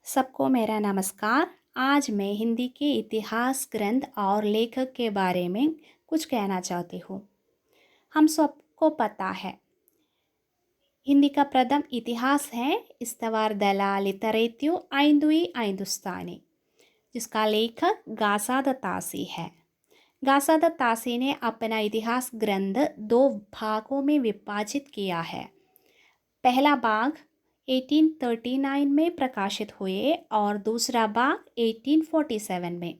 सबको मेरा नमस्कार। आज मैं हिंदी के इतिहास ग्रंथ और लेखक के बारे में कुछ कहना चाहती हूँ। हम सबको पता है हिंदी का प्रथम इतिहास है इस्तवार लितरेत्यु ऐंदुई ऐंदुस्तानी, जिसका लेखक गासाद तासी है। गासाद तासी ने अपना इतिहास ग्रंथ दो भागों में विभाजित किया है। पहला भाग 1839 में प्रकाशित हुए और दूसरा भाग 1847 में।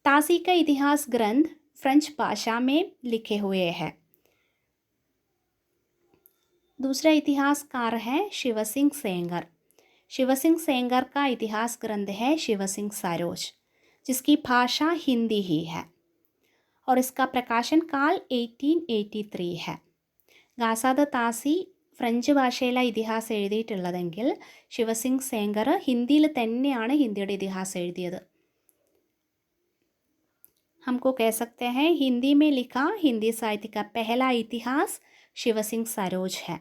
तासी का इतिहास ग्रंथ फ्रेंच भाषा में लिखे हुए हैं। दूसरा इतिहासकार है शिवसिंह सेंगर। शिवसिंह सेंगर का इतिहास ग्रंथ है शिवसिंह सरोज, जिसकी भाषा हिंदी ही है और इसका प्रकाशन काल 1883 है। ഗാസാദ താസി ഫ്രഞ്ച് ഭാഷയിലെ ഇതിഹാസം എഴുതിയിട്ടുള്ളതെങ്കിൽ ശിവസിംഗ് സേങ്കർ ഹിന്ദിയിൽ തന്നെയാണ് ഹിന്ദിയുടെ ഇതിഹാസം എഴുതിയത്. हमको कह सकते हैं हिंदी में लिखा हिंदी साहित्य का पहला इतिहास शिवसिंह सरोज है.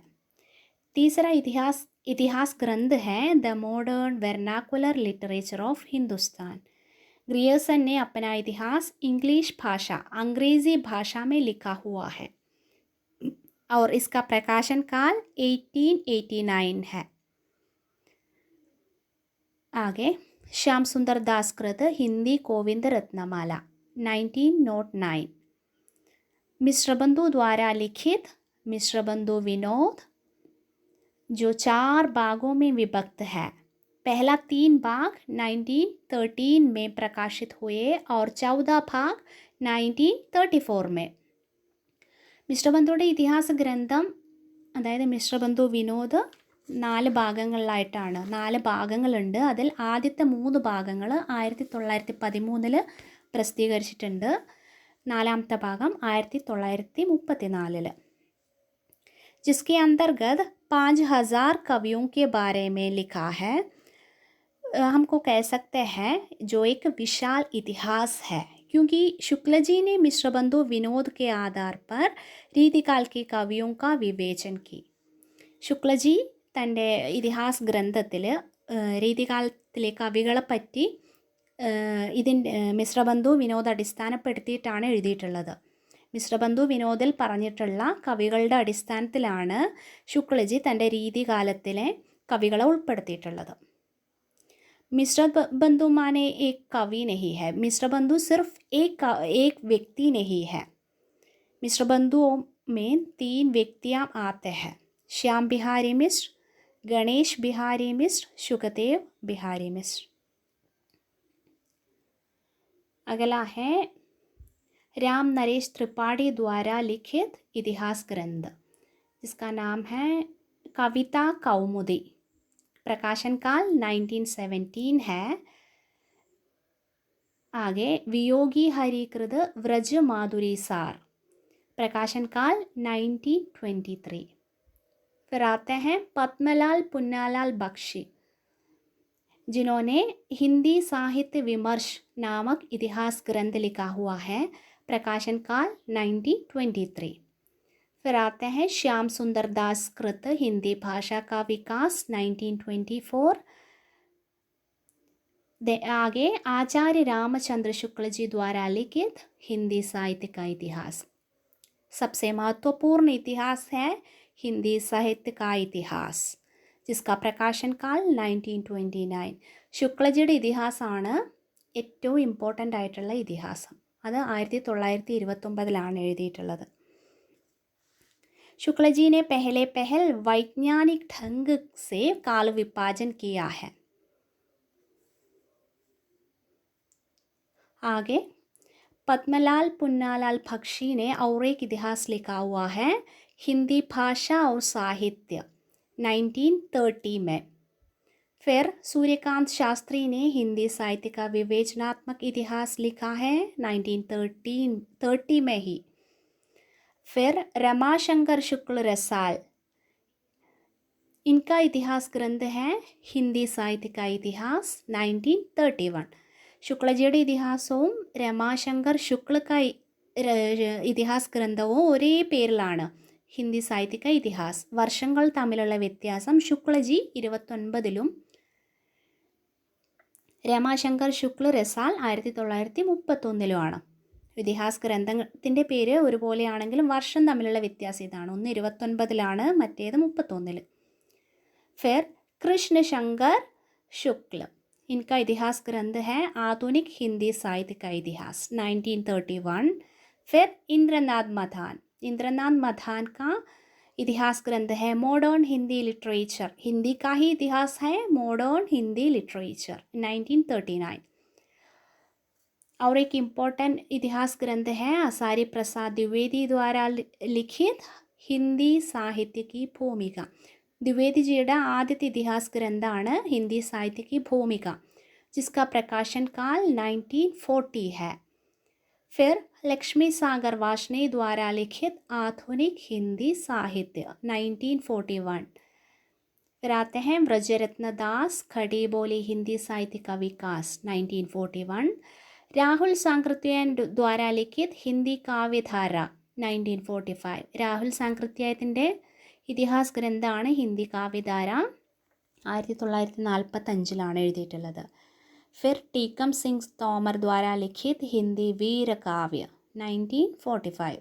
तीसरा इतिहास ग्रंथ है the modern vernacular literature of Hindustan. Grierson ने अपना इतिहास इंग्लिश भाषा अंग्रेज़ी भाषा में लिखा हुआ है और इसका प्रकाशन काल 1889 है. आगे श्याम सुंदर दास कृत हिंदी गोविंद रत्नमाला 1909. मिश्र बंधु द्वारा लिखित मिश्र बंधु विनोद, जो 4 भागों में विभक्त है. पहला 3 भाग 1913 में प्रकाशित हुए और 14 भाग 1934 में. മിശ്രബന്ധുയുടെ ഇതിഹാസ ഗ്രന്ഥം, അതായത് മിശ്രബന്ധു വിനോദ് 4 ഭാഗങ്ങളിലായിട്ടാണ്. 4 ഭാഗങ്ങളുണ്ട്. അതിൽ ആദ്യത്തെ 3 ഭാഗങ്ങൾ 1913 പ്രസിദ്ധീകരിച്ചിട്ടുണ്ട്. നാലാമത്തെ ഭാഗം 1934. जिसके अंतर्गत 5000 कवियों के बारे में लिखा है. हमको कह सकते हैं जो एक विशाल इतिहास है, क्योंकि शुक्ल जी ने मिश्रबंधु विनोद के आधार पर रीतिकाल के कवियों का विवेचन की. शुक्ल जी തൻ്റെ ഇതിഹാസ് ഗ്രന്ഥത്തിൽ രീതികാലത്തിലെ കവികളെ പറ്റി മിശ്രബന്ധു വിനോദ് അടിസ്ഥാനപ്പെടുത്തിയിട്ടാണ് എഴുതിയിട്ടുള്ളത്. മിശ്രബന്ധു വിനോദിൽ പറഞ്ഞിട്ടുള്ള കവികളുടെ അടിസ്ഥാനത്തിലാണ് ശുക്ലജി തൻ്റെ രീതികാലത്തിലെ കവികളെ ഉൾപ്പെടുത്തിയിട്ടുള്ളത്. मिश्रबंधु माने एक कवि नहीं है. मिश्रबंधु सिर्फ एक व्यक्ति नहीं है. मिश्रबंधुओं में 3 व्यक्तियाँ आते हैं: श्याम बिहारी मिश्र, गणेश बिहारी मिश्र, शुकदेव बिहारी मिश्र. अगला है राम नरेश त्रिपाठी द्वारा लिखित इतिहास ग्रंथ, जिसका नाम है कविता कौमुदी. प्रकाशन काल 1917 है. आगे वियोगी हरिकृत व्रज माधुरी सार. प्रकाशन काल 1923. फिर आते हैं पद्मलाल पुन्नालाल बख्शी, जिन्होंने हिंदी साहित्य विमर्श नामक इतिहास ग्रंथ लिखा हुआ है. प्रकाशन काल 1923. फिर आते हैं श्याम सुंदर दास कृत हिंदी भाषा का विकास 1924. आगे आचार्य रामचंद्र शुक्ल जी द्वारा लिखित हिंदी साहित्य का इतिहास. सबसे महत्वपूर्ण इतिहास है हिंदी साहित्य का इतिहास, जिसका प्रकाशन काल 1929. ശുക്ലജിയുടെ ഇതിഹാസമാണ് ഏറ്റവും ഇമ്പോർട്ടൻ്റ് ആയിട്ടുള്ള ഇതിഹാസം. അത് 1929 എഴുതിയിട്ടുള്ളത്. शुक्ल जी ने पहल वैज्ञानिक ढंग से काल विभाजन किया है. आगे पद्मलाल पुन्नालाल बख्शी ने और एक इतिहास लिखा हुआ है हिंदी भाषा और साहित्य 1930 में. फिर सूर्यकांत शास्त्री ने हिंदी साहित्य का विवेचनात्मक इतिहास लिखा है 1930 में ही. फिर रमाशंकर शुक्ल रसाल, इनका इतिहास ग्रंथ है हिंदी साहित्य का इतिहास 1931. ശുക്ലജിയുടെ ഇതിഹാസവും രമാശങ്കർ ശുക്ല ഇതിഹാസ് ഗ്രന്ഥവും ഒരേ പേരിലാണ്, ഹിന്ദി സാഹിത്യ ഇതിഹാസ്. വർഷങ്ങൾ തമ്മിലുള്ള വ്യത്യാസം ശുക്ലജി 29 രമാശങ്കർ ശുക്ല രസാൽ 1931 ഇതിഹാസ് ഗ്രന്ഥത്തിൻ്റെ പേര് ഒരുപോലെയാണെങ്കിലും വർഷം തമ്മിലുള്ള വ്യത്യാസം ഇതാണ്. ഒന്ന് 29 മറ്റേത് 31. फिर कृष्ण शंकर शुक्ल, इनका इतिहास ग्रंथ है आधुनिक हिंदी साहित्य का इतिहास 1931. फिर इंद्रनाथ मधान का इतिहास ग्रंथ है मॉडर्न हिंदी लिटरेचर, हिंदी का ही इतिहास है मॉडर्न हिंदी लिटरेचर 1939. और एक इम्पोर्टेंट इतिहास ग्रंथ है आचार्य प्रसाद द्विवेदी द्वारा लिखित हिंदी साहित्य की भूमिका. द्विवेदीजिയുടെ ആദ്യത്തെ ഇതിഹാസ് ഗ്രന്ഥമാണ് ഹിന്ദി സാഹിത്യ की भूमिका, जिसका प्रकाशन काल 1940 है. फिर लक्ष्मी सागर वार्ष्णेय द्वारा लिखित आधुनिक हिंदी साहित्य 1941. फिर आते हैं व्रजरत्न दास खड़ी बोली हिंदी साहित्य का विकास 1941. राहुल सांकृत्यायन द्वारा लिखित हिंदी काव्यधाര 1945. രാഹുൽ സാങ്കൃത്യായത്തിൻ്റെ ഇതിഹാസ് ഗ്രന്ഥമാണ് ഹിന്ദി കാവ്യധാര, 1945 എഴുതിയിട്ടുള്ളത്. फिर टीकम सिंह तोमर द्वारा लिखित हिंदी वीर काव्य 1945.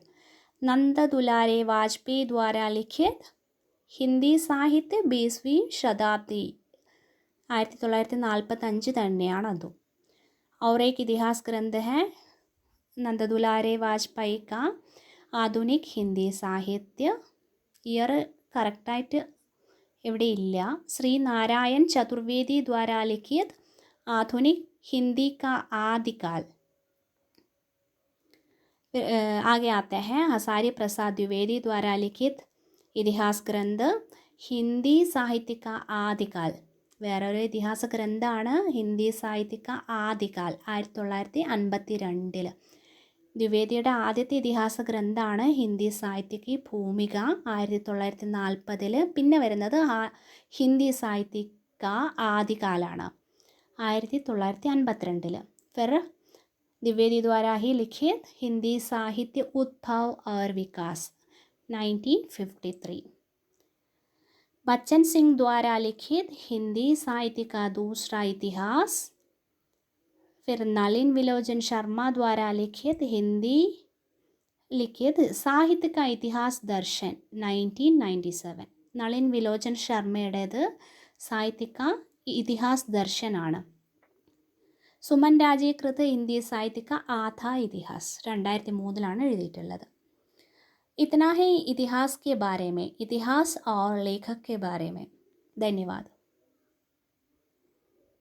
नंद दुलारे वाजपेयी द्वारा लिखित हिंदी साहित्य 20वीं शताब्दी 1945 തന്നെയാണ് അതും. और एक इतिहास ग्रंथ है नंद दुलारे वाजपेयी का आधुनिक हिंदी साहित्य. ഇയർ കറക്റ്റായിട്ട് ഇവിടെ ഇല്ല. ശ്രീ നാരായൺ ചതുർവേദി द्वारा लिखित आधुनिक हिंदी का आदिकाल. आगे आते हैं आचार्य प्रसाद द्विवेदी द्वारा लिखित ഇതിഹാസ ഗ്രന്ഥ ഹിന്ദി സാഹിത്യ का आदिकाल. വേറൊരു ഇതിഹാസ ഗ്രന്ഥമാണ് ഹിന്ദി സാഹിത്യ का आदिकाल 1952. ദ്വിവേദിയുടെ ആദ്യത്തെ ഇതിഹാസ ഗ്രന്ഥമാണ് ഹിന്ദി സാഹിത്യ की भूमिका 1940. പിന്നെ വരുന്നത് ഹിന്ദി സാഹിത്യ का आदिकाലാണ് 1952. फिर द्विवेदी द्वारा ही लिखित हिंदी साहित्य उद्भव और विकास 1953. बच्चन सिंह द्वारा लिखित हिंदी साहित्य का दूसरा इतिहास. फिर नलिन विलोचन शर्मा द्वारा लिखित साहित्य का इतिहास दर्शन 1997. नलिन विलोचन ശർമ്മയുടേത് സാഹിത്യ का इतिहास दर्शन ആണ്. സുമൻ രാജീകൃത് ഹിന്ദി സാഹിത്യ का आधा इतिहास 2003 എഴുതിയിട്ടുള്ളത്. इतना ही इतिहास के बारे में, इतिहास और लेखक के बारे में. धन्यवाद.